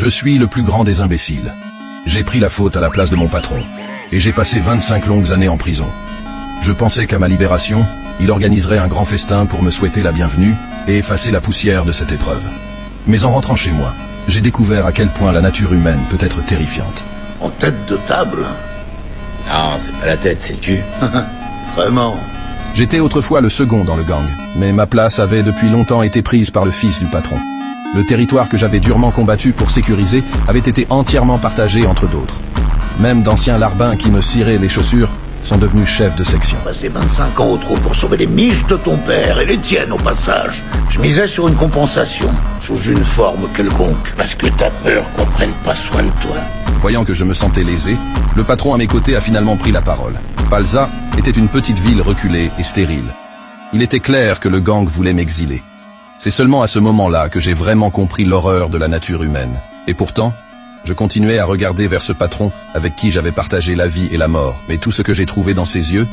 Je suis le plus grand des imbéciles. J'ai pris la faute à la place de mon patron. Et j'ai passé 25 longues années en prison. Je pensais qu'à ma libération, il organiserait un grand festin pour me souhaiter la bienvenue et effacer la poussière de cette épreuve. Mais en rentrant chez moi, j'ai découvert à quel point la nature humaine peut être terrifiante. En tête de table? Non, c'est pas la tête, c'est le cul. Vraiment? J'étais autrefois le second dans le gang, mais ma place avait depuis longtemps été prise par le fils du patron. Le territoire que j'avais durement combattu pour sécuriser avait été entièrement partagé entre d'autres. Même d'anciens larbins qui me ciraient les chaussures sont devenus chefs de section. Passé 25 ans au trou pour sauver les miches de ton père et les tiennes au passage. Je misais sur une compensation, sous une forme quelconque, parce que t'as peur qu'on prenne pas soin de toi. Voyant que je me sentais lésé, le patron à mes côtés a finalement pris la parole. Palza était une petite ville reculée et stérile. Il était clair que le gang voulait m'exiler. C'est seulement à ce moment-là que j'ai vraiment compris l'horreur de la nature humaine. Et pourtant, je continuais à regarder vers ce patron avec qui j'avais partagé la vie et la mort. Mais tout ce que j'ai trouvé dans ses yeux,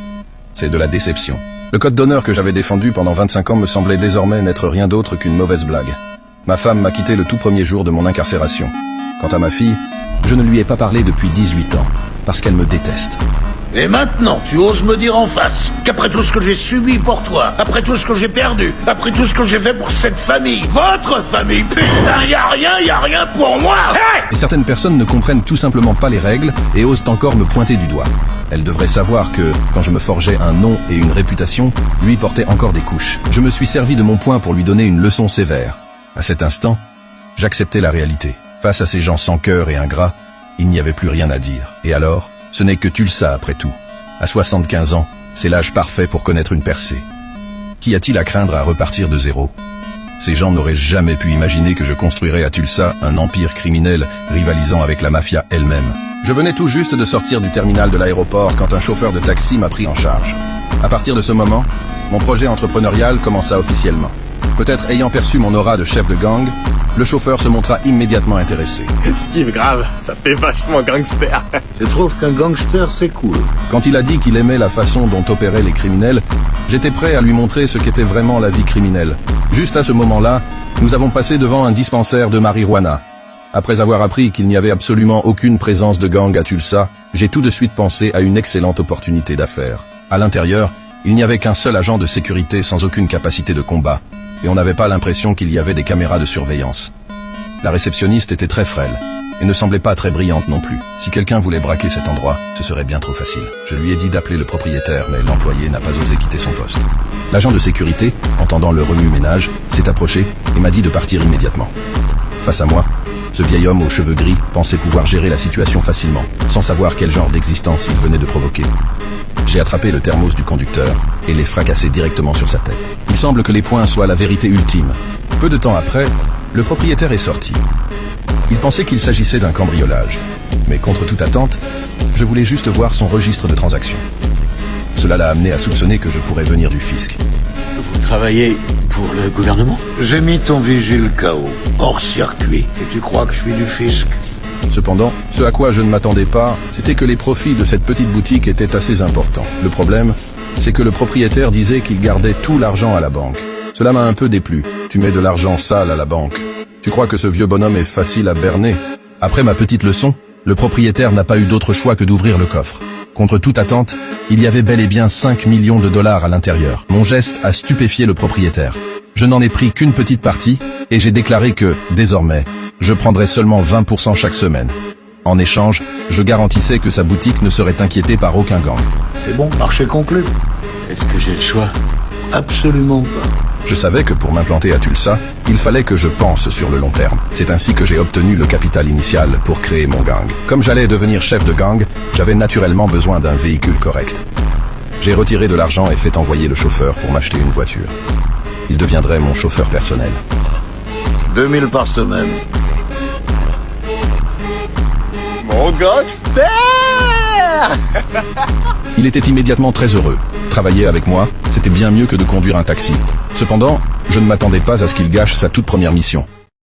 c'est de la déception. Le code d'honneur que j'avais défendu pendant 25 ans me semblait désormais n'être rien d'autre qu'une mauvaise blague. Ma femme m'a quitté le tout premier jour de mon incarcération. Quant à ma fille, je ne lui ai pas parlé depuis 18 ans, parce qu'elle me déteste. Et maintenant, tu oses me dire en face qu'après tout ce que j'ai subi pour toi, après tout ce que j'ai perdu, après tout ce que j'ai fait pour cette famille, votre famille, putain, y a rien pour moi. Hey! Et certaines personnes ne comprennent tout simplement pas les règles et osent encore me pointer du doigt. Elles devraient savoir que, quand je me forgeais un nom et une réputation, lui portait encore des couches. Je me suis servi de mon poing pour lui donner une leçon sévère. À cet instant, j'acceptais la réalité. Face à ces gens sans cœur et ingrats, il n'y avait plus rien à dire. Et alors, ce n'est que Tulsa après tout. À 75 ans, c'est l'âge parfait pour connaître une percée. Qu'y a-t-il à craindre à repartir de zéro? Ces gens n'auraient jamais pu imaginer que je construirais à Tulsa un empire criminel rivalisant avec la mafia elle-même. Je venais tout juste de sortir du terminal de l'aéroport quand un chauffeur de taxi m'a pris en charge. À partir de ce moment, mon projet entrepreneurial commença officiellement. Peut-être ayant perçu mon aura de chef de gang, le chauffeur se montra immédiatement intéressé. Je kiffe grave, ça fait vachement gangster. Je trouve qu'un gangster, c'est cool. Quand il a dit qu'il aimait la façon dont opéraient les criminels, j'étais prêt à lui montrer ce qu'était vraiment la vie criminelle. Juste à ce moment-là, nous avons passé devant un dispensaire de marijuana. Après avoir appris qu'il n'y avait absolument aucune présence de gang à Tulsa, j'ai tout de suite pensé à une excellente opportunité d'affaires. À l'intérieur, il n'y avait qu'un seul agent de sécurité sans aucune capacité de combat, et on n'avait pas l'impression qu'il y avait des caméras de surveillance. La réceptionniste était très frêle, et ne semblait pas très brillante non plus. Si quelqu'un voulait braquer cet endroit, ce serait bien trop facile. Je lui ai dit d'appeler le propriétaire, mais l'employé n'a pas osé quitter son poste. L'agent de sécurité, entendant le remue-ménage, s'est approché et m'a dit de partir immédiatement. Face à moi, ce vieil homme aux cheveux gris pensait pouvoir gérer la situation facilement, sans savoir quel genre d'existence il venait de provoquer. J'ai attrapé le thermos du conducteur et l'ai fracassé directement sur sa tête. Il semble que les poings soient la vérité ultime. Peu de temps après, le propriétaire est sorti. Il pensait qu'il s'agissait d'un cambriolage. Mais contre toute attente, je voulais juste voir son registre de transactions. Cela l'a amené à soupçonner que je pourrais venir du fisc. Vous travaillez pour le gouvernement? J'ai mis ton vigile KO, hors circuit. Et tu crois que je suis du fisc? Cependant, ce à quoi je ne m'attendais pas, c'était que les profits de cette petite boutique étaient assez importants. Le problème, c'est que le propriétaire disait qu'il gardait tout l'argent à la banque. Cela m'a un peu déplu. Tu mets de l'argent sale à la banque. Tu crois que ce vieux bonhomme est facile à berner? Après ma petite leçon, le propriétaire n'a pas eu d'autre choix que d'ouvrir le coffre. Contre toute attente, il y avait bel et bien 5 millions de dollars à l'intérieur. Mon geste a stupéfié le propriétaire. Je n'en ai pris qu'une petite partie, et j'ai déclaré que, désormais, je prendrais seulement 20% chaque semaine. En échange, je garantissais que sa boutique ne serait inquiétée par aucun gang. C'est bon, marché conclu. Est-ce que j'ai le choix? Absolument pas. Je savais que pour m'implanter à Tulsa, il fallait que je pense sur le long terme. C'est ainsi que j'ai obtenu le capital initial pour créer mon gang. Comme j'allais devenir chef de gang, j'avais naturellement besoin d'un véhicule correct. J'ai retiré de l'argent et fait envoyer le chauffeur pour m'acheter une voiture. Il deviendrait mon chauffeur personnel. 2000 par semaine. Mon gangster. Il était immédiatement très heureux. Travailler avec moi, c'était bien mieux que de conduire un taxi. Cependant, je ne m'attendais pas à ce qu'il gâche sa toute première mission.